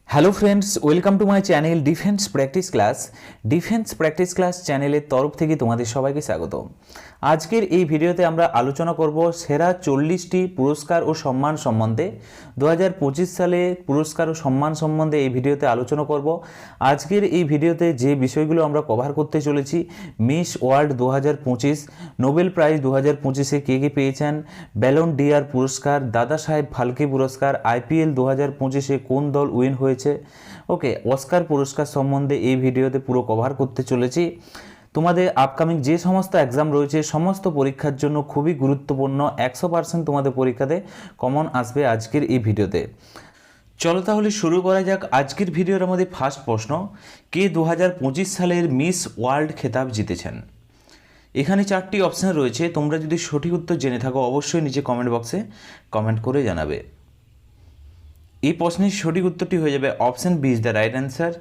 Hello friends, welcome to my channel defence practice class. Defence practice class চ্যানেলের তরফ থেকে তোমাদের সবাইকে স্বাগত। আজকের এই ভিডিওতে আমরা আলোচনা করব সেরা 40টি পুরস্কার ও সম্মান সম্বন্ধে। 2025 সালে পুরস্কার ও সম্মান সম্বন্ধে এই ভিডিওতে আলোচনা করব। আজকের এই ভিডিওতে যে বিষয়গুলো আমরা কভার করতে চলেছি: মিস ওয়ার্ল্ড 2025, নোবেল প্রাইজ 2025-এ কে পেয়েছেন, ব্যালন ডি'অর পুরস্কার, দাদা সাহেব ফালকে পুরস্কার, IPL 2025-এ কোন দল উইন হয়েছে, ওকে, অস্কার পুরস্কার সম্বন্ধে এই ভিডিওতে পুরো কভার করতে চলেছি। তোমাদের আপকামিং যে সমস্ত এক্সাম রয়েছে সমস্ত পরীক্ষার জন্য খুবই গুরুত্বপূর্ণ, 100% তোমাদের পরীক্ষাতে কমন আসবে আজকের এই ভিডিওতে। চলো তাহলে শুরু করা যাক। আজকের ভিডিওর আমাদের ফার্স্ট প্রশ্ন: কে 2025 সালের মিস ওয়ার্ল্ড খেতাব জিতেছেন? এখানে 4টি অপশান রয়েছে। তোমরা যদি সঠিক উত্তর জেনে থাকো অবশ্যই নিচে কমেন্ট বক্সে কমেন্ট করে জানাবে। এই প্রশ্নের সঠিক উত্তরটি হয়ে যাবে option B is the right answer.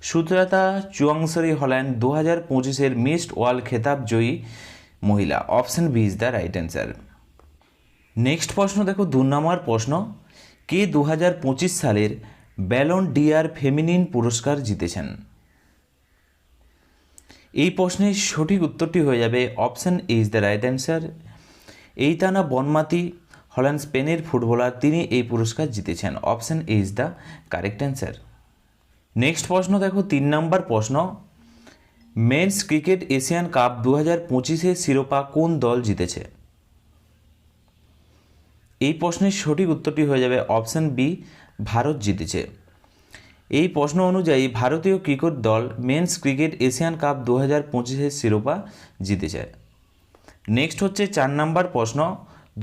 Suchata Chuangsri হলেন 2025-এর মিস ওয়ার্ল্ড খেতাব জয়ী মহিলা। Option B is the right answer. Next প্রশ্ন দেখো, 2 নম্বর প্রশ্ন: কে 2025 সালের ব্যালন ডি'অর ফেমিনিন পুরস্কার জিতেছেন? এই প্রশ্নের সঠিক উত্তরটি হয়ে যাবে option A is the right answer. Aitana Bonmati হলেন স্পেনের ফুটবলার, তিনি এই পুরস্কার জিতেছেন। Option A is the correct answer. Next প্রশ্ন দেখো, 3 নম্বর প্রশ্ন: মেন্স ক্রিকেট এশিয়ান কাপ 2025-এর শিরোপা কোন দল জিতেছে? এই প্রশ্নের সঠিক উত্তরটি হয়ে যাবে অপশান বি, ভারত জিতেছে। এই প্রশ্ন অনুযায়ী ভারতীয় ক্রিকেট দল মেন্স ক্রিকেট এশিয়ান কাপ 2025-এর শিরোপা জিতেছে। নেক্সট হচ্ছে 4 নম্বর প্রশ্ন: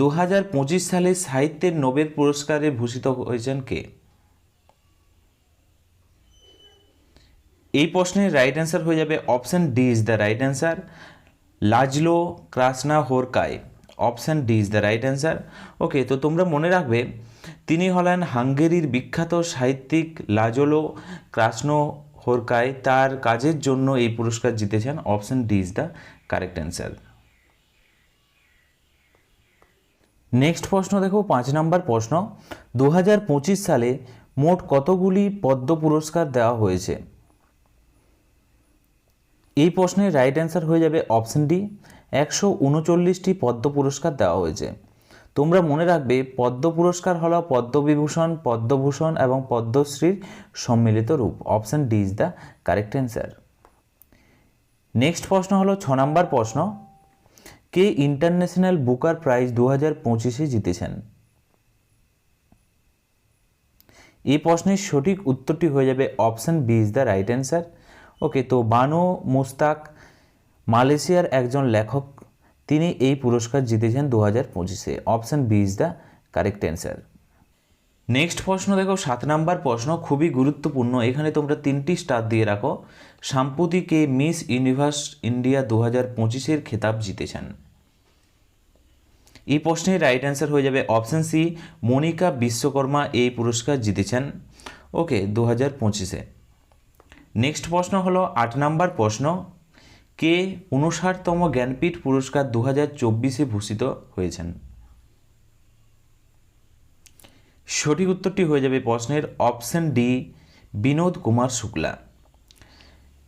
2025 সালে সাহিত্যের নোবেল পুরস্কারে ভূষিত হয়েছেন কে? এই প্রশ্নের রাইট অ্যান্সার হয়ে যাবে option D is the right answer, Laszlo Krasznahorkai. Option D is the right answer. Okay, তো তোমরা মনে রাখবে তিনি হলেন হাঙ্গেরির বিখ্যাত সাহিত্যিক লাজলো ক্রাসনাহোরকাই। তার কাজের জন্য এই পুরস্কার জিতেছেন। Option D is the correct answer. Next প্রশ্ন দেখো, 5 নম্বর প্রশ্ন: 2025 সালে মোট কতগুলি পদ্ম পুরস্কার দেওয়া হয়েছে? এই প্রশ্নের রাইট অ্যান্সার হয়ে যাবে অপশান ডি, 139টি পদ্ম পুরস্কার দেওয়া হয়েছে। তোমরা মনে রাখবে পদ্ম পুরস্কার হলো পদ্মবিভূষণ, পদ্মভূষণ এবং পদ্মশ্রীর সম্মিলিত রূপ। Option D is the correct answer. Next প্রশ্ন হলো 6 নম্বর প্রশ্ন: কে ইন্টারন্যাশনাল বুকার প্রাইজ 2025-এ জিতেছেন? এই প্রশ্নের সঠিক উত্তরটি হয়ে যাবে option B is the right answer. Okay, তো বানু মুস্তাক মালয়েশিয়ার একজন লেখক, তিনি এই পুরস্কার জিতেছেন 2025-এ। Option B is the correct answer. Next প্রশ্ন দেখো, 7 নম্বর প্রশ্ন, খুবই গুরুত্বপূর্ণ। এখানে তোমরা 3টি স্টার দিয়ে রাখো। সাম্প্রতিক কে মিস ইউনিভার্স ইন্ডিয়া 2025-এর খেতাব জিতেছেন? এই প্রশ্নের রাইট অ্যান্সার হয়ে যাবে অপশান সি, মনিকা বিশ্বকর্মা এই পুরস্কার জিতেছেন। ওকে, 2025-এ। নেক্সট প্রশ্ন হলো 8 নম্বর প্রশ্ন: কে 59তম জ্ঞানপীঠ পুরস্কার 2024-এ ভূষিত হয়েছেন? সঠিক উত্তরটি হয়ে যাবে প্রশ্নের অপশান ডি, বিনোদ কুমার শুক্লা।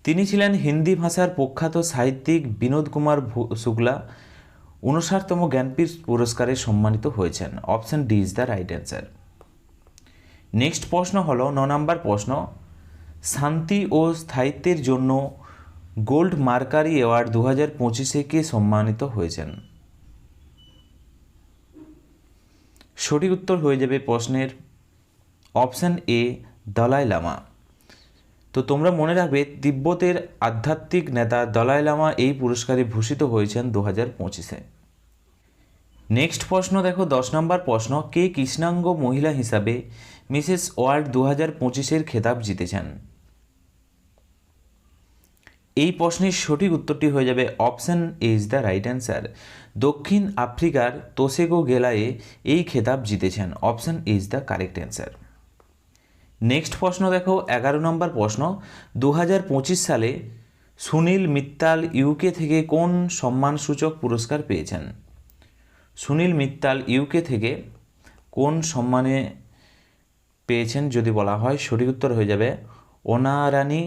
তিনি ছিলেন হিন্দি ভাষার প্রখ্যাত সাহিত্যিক বিনোদ কুমার শুক্লা 59তম জ্ঞানপীঠ পুরস্কারে সম্মানিত হয়েছেন। Option D is the right answer. Next প্রশ্ন হলো 9 নম্বর প্রশ্ন: শান্তি ও স্থায়িত্বের জন্য গোল্ড মার্কারি অ্যাওয়ার্ড 2025-এ কে সম্মানিত হয়েছেন? সঠিক উত্তর হয়ে যাবে প্রশ্নের অপশান এ, দলাই লামা। তো তোমরা মনে রাখবে তিব্বতের আধ্যাত্মিক নেতা দলাই লামা এই পুরস্কারে ভূষিত হয়েছেন 2025-এ। নেক্সট প্রশ্ন দেখো, 10 নম্বর প্রশ্ন: কে কৃষ্ণাঙ্গ মহিলা হিসাবে মিসেস ওয়ার্ল্ড 2025-এর খেতাব জিতেছেন? এই প্রশ্নের সঠিক উত্তরটি হয়ে যাবে option A is the right answer. দক্ষিণ আফ্রিকার তোসেগো গেলায়ে এই খেতাব জিতেছেন। Option A is the correct answer. Next প্রশ্ন দেখো, 11 নম্বর প্রশ্ন: 2025 সালে সুনীল মিত্তাল ইউকে থেকে কোন সম্মানসূচক পুরস্কার পেয়েছেন? সুনীল মিত্তাল ইউকে থেকে কোন সম্মানে পেয়েছেন যদি বলা হয়, সঠিক উত্তর হয়ে যাবে honorary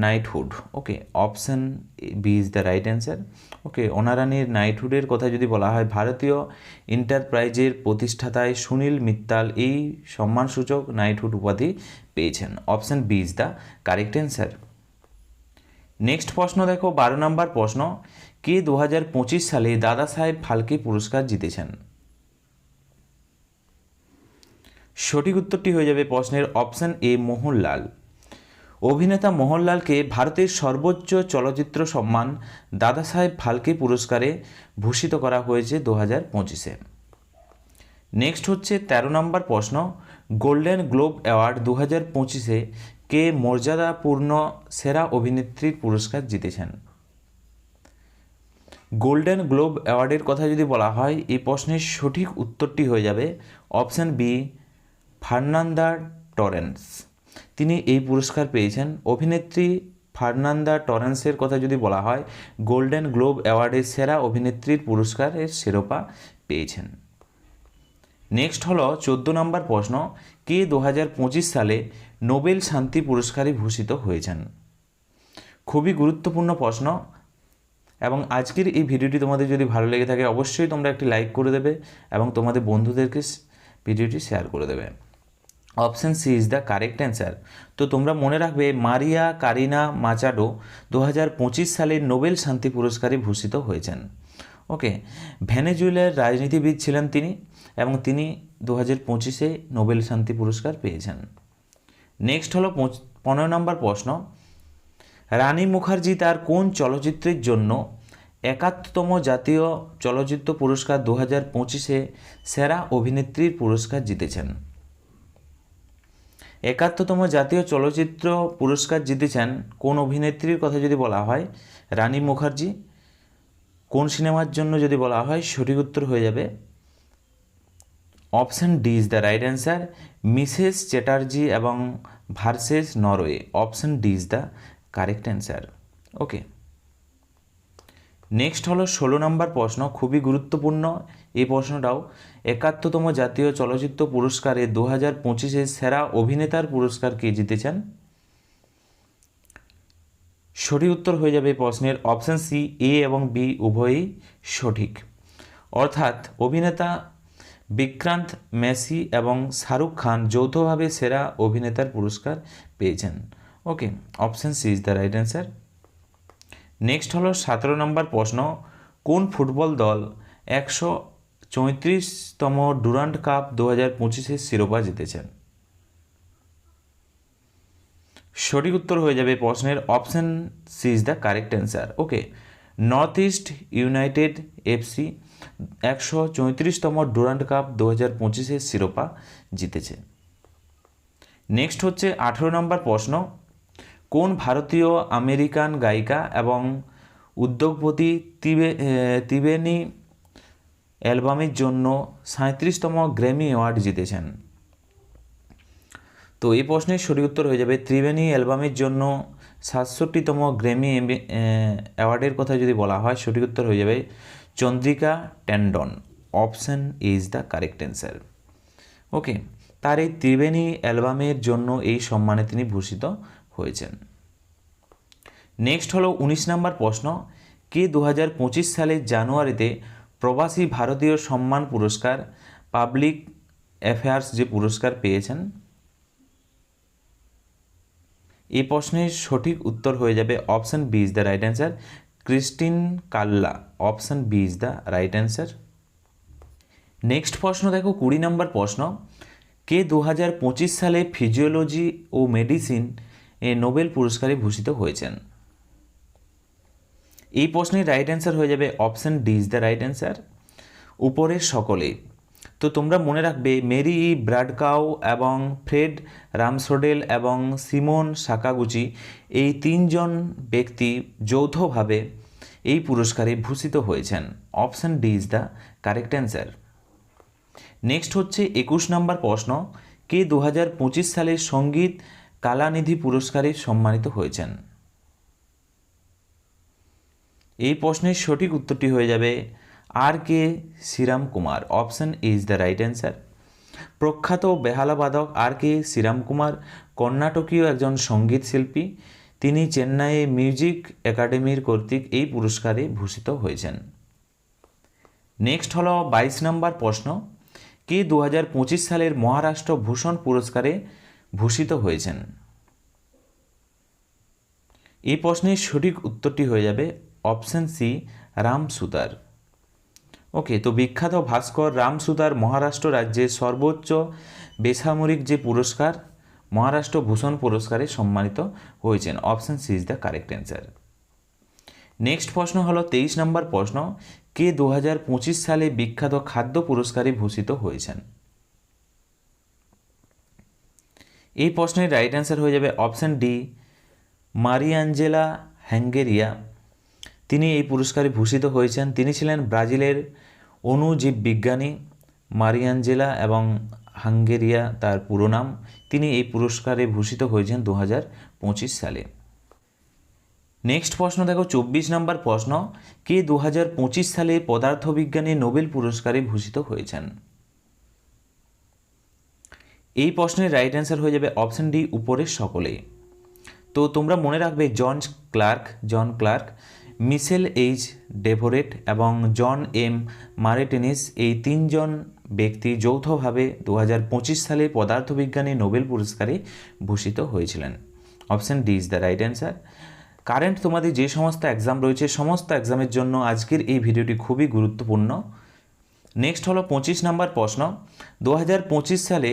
knighthood. Okay, option B is the right answer. Okay, অনারানির নাইটহুডের কথা যদি বলা হয়, ভারতীয় এন্টারপ্রাইজের প্রতিষ্ঠাতায় সুনীল মিত্তাল এই সম্মানসূচক নাইটহুড উপাধি পেয়েছেন। Option B is the correct answer. Next প্রশ্ন দেখো, 12 নম্বর প্রশ্ন, কে 2025 সালে দাদা সাহেব ফালকে পুরস্কার জিতেছেন? সঠিক উত্তরটি হয়ে যাবে প্রশ্নের অপশান এ মোহনলাল। অভিনেতা মোহনলালকে ভারতের সর্বোচ্চ চলচ্চিত্র সম্মান দাদা সাহেব ফালকে পুরস্কারে ভূষিত করা হয়েছে 2025-এ। নেক্সট হচ্ছে 13 নম্বর প্রশ্ন, গোল্ডেন গ্লোব অ্যাওয়ার্ড 2025-এ কে মর্যাদাপূর্ণ সেরা অভিনেত্রীর পুরস্কার জিতেছেন? গোল্ডেন গ্লোব অ্যাওয়ার্ডের কথা যদি বলা হয়, এই প্রশ্নের সঠিক উত্তরটি হয়ে যাবে অপশান বি ফার্নান্দা টরেন্স। তিনি এই পুরস্কার পেয়েছেন। অভিনেত্রী ফার্নান্দা টরেন্সের কথা যদি বলা হয়, গোল্ডেন গ্লোব অ্যাওয়ার্ডের সেরা অভিনেত্রীর পুরস্কারের শিরোপা পেয়েছেন। নেক্সট হলো 14 নম্বর প্রশ্ন, কে 2025 সালে নোবেল শান্তি পুরস্কারে ভূষিত হয়েছেন? খুবই গুরুত্বপূর্ণ প্রশ্ন, এবং আজকের এই ভিডিওটি তোমাদের যদি ভালো লেগে থাকে অবশ্যই তোমরা একটি লাইক করে দেবে এবং তোমাদের বন্ধুদেরকে ভিডিওটি শেয়ার করে দেবে। Option C is the correct answer. তো তোমরা মনে রাখবে, মারিয়া কারিনা মাচাডো 2025 সালের নোবেল শান্তি পুরস্কারে ভূষিত হয়েছেন। ওকে, ভেনেজুয়েলার রাজনীতিবিদ ছিলেন তিনি, এবং তিনি 2025-এ নোবেল শান্তি পুরস্কার পেয়েছেন। নেক্সট হলো 15 নম্বর প্রশ্ন, রানী মুখার্জি তার কোন চলচ্চিত্রের জন্য 71তম জাতীয় চলচ্চিত্র পুরস্কার 2025-এ সেরা অভিনেত্রীর পুরস্কার জিতেছেন? 71তম জাতীয় চলচ্চিত্র পুরস্কার জিতেছেন কোন অভিনেত্রীর কথা যদি বলা হয়, রানী মুখার্জি। কোন সিনেমার জন্য যদি বলা হয়, সঠিক উত্তর হয়ে যাবে option D is the right answer, Mrs Chatterjee এবং versus Norway. Option D is the correct answer. Okay, next হলো 16 নম্বর প্রশ্ন, খুবই গুরুত্বপূর্ণ এই প্রশ্নটাও। 71তম জাতীয় চলচ্চিত্র পুরস্কারে 2025-এ সেরা অভিনেতার পুরস্কার কে জিতেছেন? সঠিক উত্তর হয়ে যাবে প্রশ্নের অপশান সি, এ এবং বি উভয়ই সঠিক। অর্থাৎ অভিনেতা বিক্রান্ত মেসি এবং শাহরুখ খান যৌথভাবে সেরা অভিনেতার পুরস্কার পেয়েছেন। Okay, option C is the right answer. Next হলো 17 নম্বর প্রশ্ন, কোন ফুটবল দল 134তম ডুরান্ড কাপ 2025-এর শিরোপা জিতেছেন? সঠিক উত্তর হয়ে যাবে প্রশ্নের option C is the correct answer. Okay, North East United FC 134তম ডুরান্ড কাপ 2025-এর শিরোপা জিতেছে। নেক্সট হচ্ছে 18 নম্বর প্রশ্ন, কোন ভারতীয় আমেরিকান গায়িকা এবং উদ্যোগপতি ত্রিবেণী অ্যালবামের জন্য 37তম গ্র্যামি অ্যাওয়ার্ড জিতেছেন? তো এই প্রশ্নের সঠিক উত্তর হয়ে যাবে ত্রিবেণী অ্যালবামের জন্য 67তম গ্র্যামি অ্যাওয়ার্ডের কথা যদি বলা হয়, সঠিক উত্তর হয়ে যাবে Chandrika Tandon. Option is the correct answer. Okay, তার এই ত্রিবেণী অ্যালবামের জন্য এই সম্মানে তিনি ভূষিত হয়েছেন। নেক্সট হলো 19 নম্বর প্রশ্ন, কে 2025 সালের জানুয়ারিতে প্রবাসী ভারতীয় সম্মান পুরস্কার পাবলিক অ্যাফেয়ার্স যে পুরস্কার পেয়েছেন? এই প্রশ্নের সঠিক উত্তর হয়ে যাবে option B is the right answer, Christine Kalla. Option B is the right answer. Next প্রশ্ন দেখো, 20 নম্বর প্রশ্ন, কে 2025 সালে ফিজিওলজি ও মেডিসিন এ নোবেল পুরস্কারে ভূষিত হয়েছেন? এই প্রশ্নের রাইট অ্যান্সার হয়ে যাবে option D is the right answer, উপরের সকলে। তো তোমরা মনে রাখবে, মেরি ব্রাডকাউ এবং ফ্রেড রামসোডেল এবং সিমন সাকাগুচি এই 3জন ব্যক্তি যৌথভাবে এই পুরস্কারে ভূষিত হয়েছেন। Option D is the correct answer. Next হচ্ছে 21 নম্বর প্রশ্ন, কে 2025 সালে সঙ্গীত কালানিধি পুরস্কারে সম্মানিত হয়েছেন? এই প্রশ্নের সঠিক উত্তরটি হয়ে যাবে R K Sriram Kumar. Option is the right answer. প্রখ্যাত বেহালাবাদক আর কে শ্রীরামকুমার কর্ণাটকীয় একজন সঙ্গীত শিল্পী। তিনি চেন্নাইয়ে মিউজিক একাডেমির কর্তৃক এই পুরস্কারে ভূষিত হয়েছেন। নেক্সট হলো 22 নম্বর প্রশ্ন, কে 2025 সালের মহারাষ্ট্র ভূষণ পুরস্কারে ভূষিত হয়েছেন? এই প্রশ্নের সঠিক উত্তরটি হয়ে যাবে অপশন সি, রাম সুতার। ওকে, তো বিখ্যাত ভাস্কর রাম সুতার মহারাষ্ট্র রাজ্যের সর্বোচ্চ বেসামরিক যে পুরস্কার মহারাষ্ট্র ভূষণ পুরস্কারে সম্মানিত হয়েছেন। Option C is the correct answer. Next প্রশ্ন হলো 23 নম্বর প্রশ্ন, কে 2025 সালে বিখ্যাত খাদ্য পুরস্কারে ভূষিত হয়েছেন? এই প্রশ্নের রাইট অ্যান্সার হয়ে যাবে অপশন ডি, মারিয়াঞ্জেলা হ্যাঙ্গেরিয়া। তিনি এই পুরস্কারে ভূষিত হয়েছেন। তিনি ছিলেন ব্রাজিলের অণুজীব বিজ্ঞানী। মারিয়াঞ্জেলা এবং হাঙ্গেরিয়া তার পুরো নাম। তিনি এই পুরস্কারে ভূষিত হয়েছেন 2025 সালে। নেক্সট প্রশ্ন দেখো 24 নম্বর প্রশ্ন, কে 2025 সালে পদার্থবিজ্ঞানে নোবেল পুরস্কারে ভূষিত হয়েছেন? এই প্রশ্নের রাইট অ্যান্সার হয়ে যাবে অপশন ডি, উপরের সকলেই। তো তোমরা মনে রাখবে জন ক্লার্ক, মিশেল এইচ ডেভোরেট এবং জন এম মার্টিনেজ, এই তিনজন ব্যক্তি যৌথভাবে 2025 সালে পদার্থবিজ্ঞানে নোবেল পুরস্কারে ভূষিত হয়েছিলেন। Option D is the right answer. Current তোমাদের যে সমস্ত এক্সাম রয়েছে সমস্ত এক্সামের জন্য আজকের এই ভিডিওটি খুবই গুরুত্বপূর্ণ। নেক্সট হলো 25 নম্বর প্রশ্ন, 2025 সালে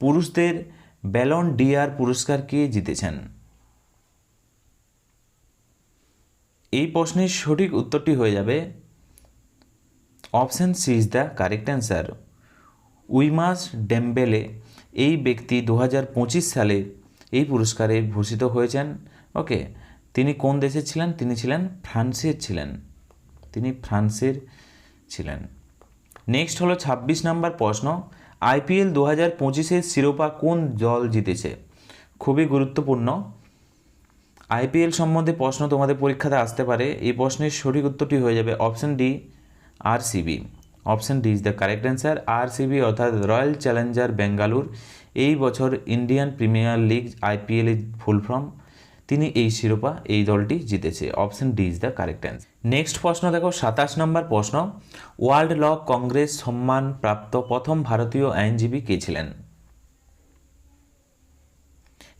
পুরুষদের ব্যালন ডি'অর পুরস্কার কে জিতেছেন? এই প্রশ্নের সঠিক উত্তরটি হয়ে যাবে option C is the correct answer. উইমাস ডেম্বেলে এই ব্যক্তি 2025 সালে এই পুরস্কারে ভূষিত হয়েছেন। ওকে, তিনি কোন দেশের ছিলেন? তিনি ছিলেন ফ্রান্সের ছিলেন। নেক্সট হলো 26 নম্বর প্রশ্ন, আইপিএল 2025-এর শিরোপা কোন দল জিতেছে? খুবই গুরুত্বপূর্ণ। আইপিএল সম্বন্ধে প্রশ্ন তোমাদের পরীক্ষাতে আসতে পারে। এই প্রশ্নের সঠিক উত্তরটি হয়ে যাবে option D, RCB. Option D is the correct answer. RCB অর্থাৎ রয়্যাল চ্যালেঞ্জার বেঙ্গালুর এই বছর ইন্ডিয়ান প্রিমিয়ার লিগ আইপিএল এর ফুল ফর্ম। তিনি এই শিরোপা এই দলটি জিতেছে। Option D is the correct answer. Next প্রশ্ন দেখো 27 নম্বর প্রশ্ন, ওয়ার্ল্ড ল কংগ্রেস সম্মান প্রাপ্ত প্রথম ভারতীয় আইনজীবী কে ছিলেন?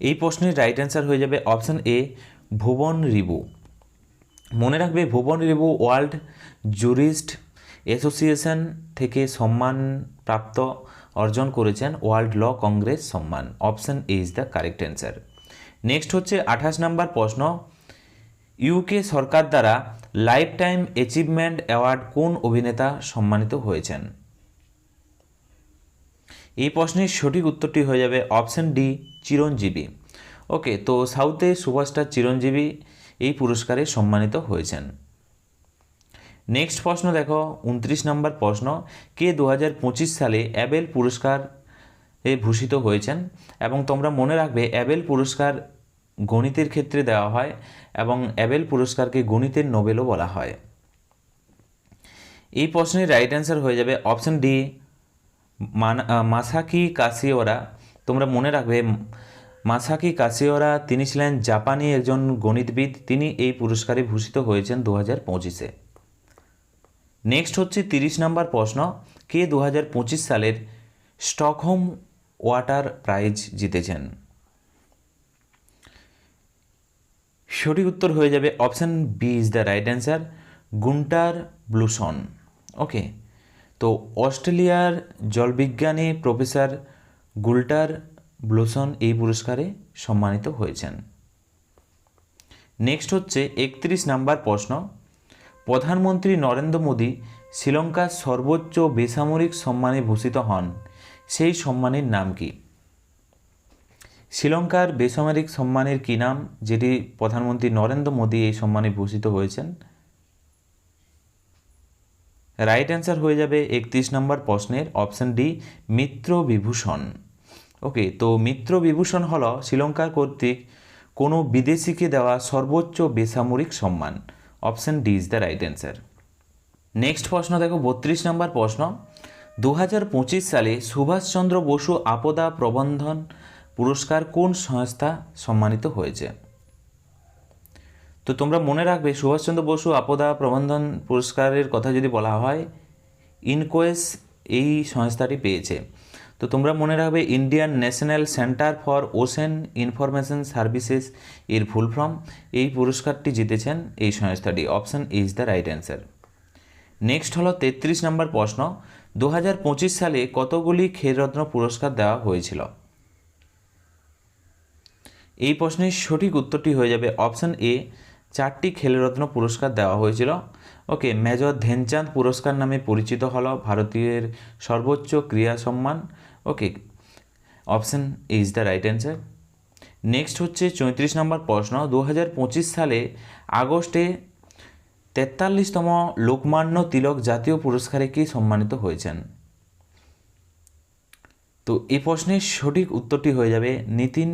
এই প্রশ্নের রাইট অ্যান্সার হয়ে যাবে অপশন এ, ভুবন রিবু। মনে রাখবে ভুবন রিবু ওয়ার্ল্ড জুরিস্ট অ্যাসোসিয়েশন থেকে সম্মান প্রাপ্ত অর্জন করেছেন ওয়ার্ল্ড ল কংগ্রেস সম্মান। Option A is the correct answer. Next হচ্ছে 28 নম্বর প্রশ্ন, ইউকে সরকার দ্বারা লাইফ টাইম অ্যাচিভমেন্ট অ্যাওয়ার্ড কোন অভিনেতা সম্মানিত হয়েছেন? এই প্রশ্নের সঠিক উত্তরটি হয়ে যাবে অপশন ডি, চিরঞ্জীবী। ওকে, তো সাউথে সুপারস্টার চিরঞ্জীবী এই পুরস্কারে সম্মানিত হয়েছেন। নেক্সট প্রশ্ন দেখো 29 নম্বর প্রশ্ন, কে 2025 সালে অ্যাবেল পুরস্কার ভূষিত হয়েছেন? এবং তোমরা মনে রাখবে অ্যাবেল পুরস্কার গণিতের ক্ষেত্রে দেওয়া হয় এবং অ্যাবেল পুরস্কারকে গণিতের নোবেলও বলা হয়। এই প্রশ্নের রাইট অ্যান্সার হয়ে যাবে অপশন ডি, মাসাকি কাশিওরা। তোমরা মনে রাখবে মাসাকি কাশিওরা তিনি ছিলেন জাপানি একজন গণিতবিদ। তিনি এই পুরস্কারে ভূষিত হয়েছেন 2025-এ। নেক্সট হচ্ছে 30 নম্বর প্রশ্ন, কে 2025 সালের স্টকহোম ওয়াটার প্রাইজ জিতেছেন? সঠিক উত্তর হয়ে যাবে option B is the right answer, Gunter Bloschl. Okay, তো অস্ট্রেলিয়ার জলবিজ্ঞানী প্রফেসর গুল্টার ব্লুসন এই পুরস্কারে সম্মানিত হয়েছেন। নেক্সট হচ্ছে 31 নম্বর প্রশ্ন, প্রধানমন্ত্রী নরেন্দ্র মোদী শ্রীলঙ্কার সর্বোচ্চ বেসামরিক সম্মানে ভূষিত হন, সেই সম্মানের নাম কি? শ্রীলঙ্কার বেসামরিক সম্মানের কী নাম, যেটি প্রধানমন্ত্রী নরেন্দ্র মোদী এই সম্মানে ভূষিত হয়েছেন? রাইট অ্যান্সার হয়ে যাবে 31 নম্বর প্রশ্নের অপশন ডি, মিত্র বিভূষণ। ওকে, তো মিত্র বিভূষণ হল শ্রীলঙ্কার কর্তৃক কোনো বিদেশিকে দেওয়া সর্বোচ্চ বেসামরিক সম্মান। Option D is the right answer. Next প্রশ্ন দেখো 32 নম্বর প্রশ্ন, 2025 সালে সুভাষচন্দ্র বসু আপদা প্রবন্ধন পুরস্কার কোন সংস্থা সম্মানিত হয়েছে? তো তোমরা মনে রাখবে সুভাষচন্দ্র বসু আপদা প্রবন্ধন পুরস্কারের কথা যদি বলা হয়, ইনকোয়েস এই সংস্থাটি পেয়েছে। তো তোমরা মনে রাখবে Indian national centre for ocean information services এর ফুল ফর্ম। এই পুরস্কারটি জিতেছেন এই সংস্থাটি। Option is the right answer. Next হলো 33 নম্বর প্রশ্ন, 2025 সালে কতগুলি খেলরত্ন পুরস্কার দেওয়া হয়েছিল? এই প্রশ্নের সঠিক উত্তরটি হয়ে যাবে অপশন এ, 4টি খেলরত্ন পুরস্কার দেওয়া হয়েছিল। ওকে, মেজর ধ্যানচাঁদ পুরস্কার নামে পরিচিত হলো ভারতীয়ের সর্বোচ্চ ক্রীড়া সম্মান। Okay, option is the right answer. Next হচ্ছে 34 নম্বর প্রশ্ন, 2025 সালে আগস্টে 43তম লোকমান্য তিলক জাতীয় পুরস্কারে কি সম্মানিত হয়েছেন? তো এই প্রশ্নের সঠিক উত্তরটি হয়ে যাবে Nitin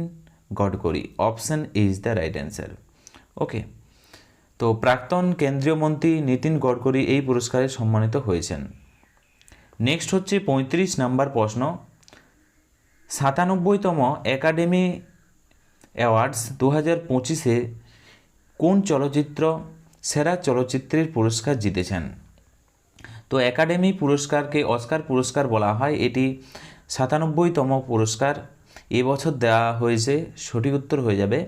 Gadkari. Option is the right answer. Okay, তো প্রাক্তন কেন্দ্রীয় মন্ত্রী নীতিন গডকরি এই পুরস্কারে সম্মানিত হয়েছেন। নেক্সট হচ্ছে 35 নম্বর প্রশ্ন, 97তম একাডেমি অ্যাওয়ার্ডস 2025-এ কোন চলচ্চিত্র সেরা চলচ্চিত্রের পুরস্কার জিতেছেন? তো একাডেমি পুরস্কারকে অস্কার পুরস্কার বলা হয়, এটি 97তম পুরস্কার এবছর দেওয়া হয়েছে। সঠিক উত্তর হয়ে যাবে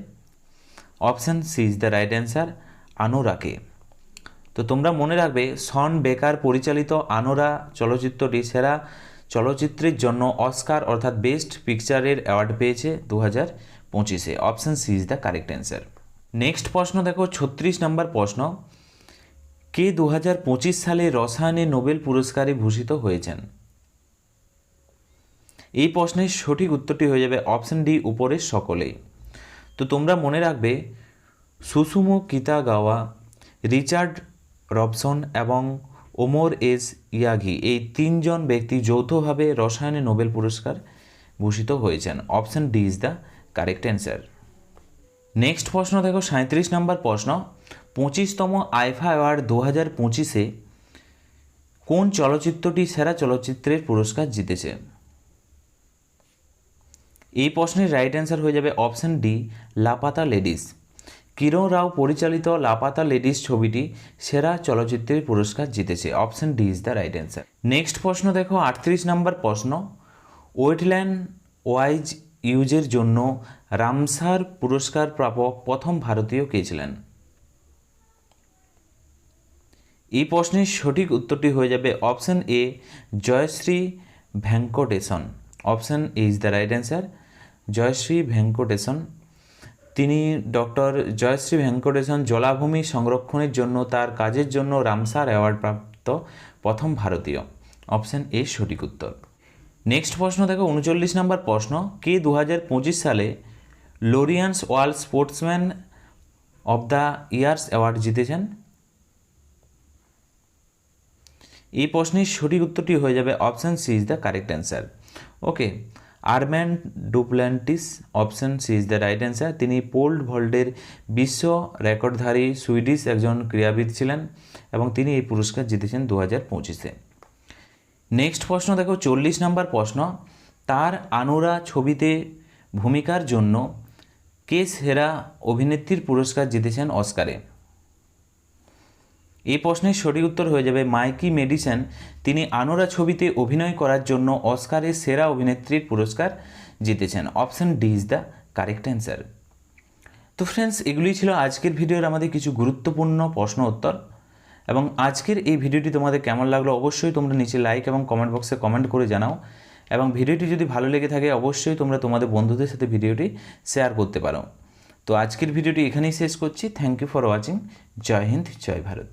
option C is the right answer, আনোরাকে। তো তোমরা মনে রাখবে শন বেকার পরিচালিত আনোরা চলচ্চিত্রটি সেরা চলচ্চিত্রের জন্য অস্কার অর্থাৎ বেস্ট পিকচারের অ্যাওয়ার্ড পেয়েছে 2025-এ। Option C is the correct answer. Next প্রশ্ন দেখো 36 নম্বর প্রশ্ন, কে 2025 সালে রসায়নে নোবেল পুরস্কারে ভূষিত হয়েছেন? এই প্রশ্নের সঠিক উত্তরটি হয়ে যাবে অপশন ডি, উপরের সকলেই। তো তোমরা মনে রাখবে সুসুমো কিতাগাওয়া, রিচার্ড রবসন এবং ওমর এস ইয়াগি এই 3জন ব্যক্তি যৌথভাবে রসায়নে নোবেল পুরস্কার ভূষিত হয়েছেন। Option D is the correct answer. Next প্রশ্ন দেখো 37 নম্বর প্রশ্ন, 25তম আইফা অ্যাওয়ার্ড 2025-এ কোন চলচ্চিত্রটি সেরা চলচ্চিত্রের পুরস্কার জিতেছে? এই প্রশ্নের রাইট অ্যান্সার হয়ে যাবে অপশন ডি, লাপাতা লেডিস। কিরণ রাও পরিচালিত লাপাতা লেডিস ছবিটি সেরা চলচ্চিত্রের পুরস্কার জিতেছে। Option D is the right answer. Next প্রশ্ন দেখো 38 নম্বর প্রশ্ন, ওয়েটল্যান্ড ওয়াইজ ইউজের জন্য রামসার পুরস্কার প্রাপক প্রথম ভারতীয় কে ছিলেন? এই প্রশ্নের সঠিক উত্তরটি হয়ে যাবে option A, Jayashree Venkatesan. Option is the right answer, Jayashree Venkatesan. তিনি ডক্টর জয়শ্রী ভেঙ্কটেশন জলাভূমি সংরক্ষণের জন্য তার কাজের জন্য রামসার অ্যাওয়ার্ড প্রাপ্ত প্রথম ভারতীয়। অপশন এ সঠিক উত্তর। নেক্সট প্রশ্ন দেখো 39 নম্বর প্রশ্ন, কে 2025 সালে Laureus world sportsman of the years award জিতেছেন? এই প্রশ্নের সঠিক উত্তরটি হয়ে যাবে option C is the correct answer. Okay, Armand Duplantis. Option C is the right answer. তিনি পোল ভল্টের বিশ্ব রেকর্ডধারী সুইডিশ একজন ক্রীড়াবিদ ছিলেন এবং তিনি এই পুরস্কার জিতেছেন 2025-এ। নেক্সট প্রশ্ন দেখো 40 নম্বর প্রশ্ন, তার আনোরা ছবিতে ভূমিকার জন্য কে সেরা অভিনেত্রীর পুরস্কার জিতেছেন অস্কারে? এই প্রশ্নের সঠিক উত্তর হয়ে যাবে মাইকি মেডিসন। তিনি আনোরা ছবিতে অভিনয় করার জন্য অস্কারে সেরা অভিনেত্রীর পুরস্কার জিতেছেন। Option D is the correct answer. তো ফ্রেন্ডস, এগুলি ছিল আজকের ভিডিওর আমাদের কিছু গুরুত্বপূর্ণ প্রশ্ন উত্তর। এবং আজকের এই ভিডিওটি তোমাদের কেমন লাগলো অবশ্যই তোমরা নিচে লাইক এবং কমেন্ট বক্সে কমেন্ট করে জানাও। এবং ভিডিওটি যদি ভালো লেগে থাকে অবশ্যই তোমরা তোমাদের বন্ধুদের সাথে ভিডিওটি শেয়ার করতে পারো। তো আজকের ভিডিওটি এখানেই শেষ করছি। Thank you for watching. জয় হিন্দ, জয় ভারত।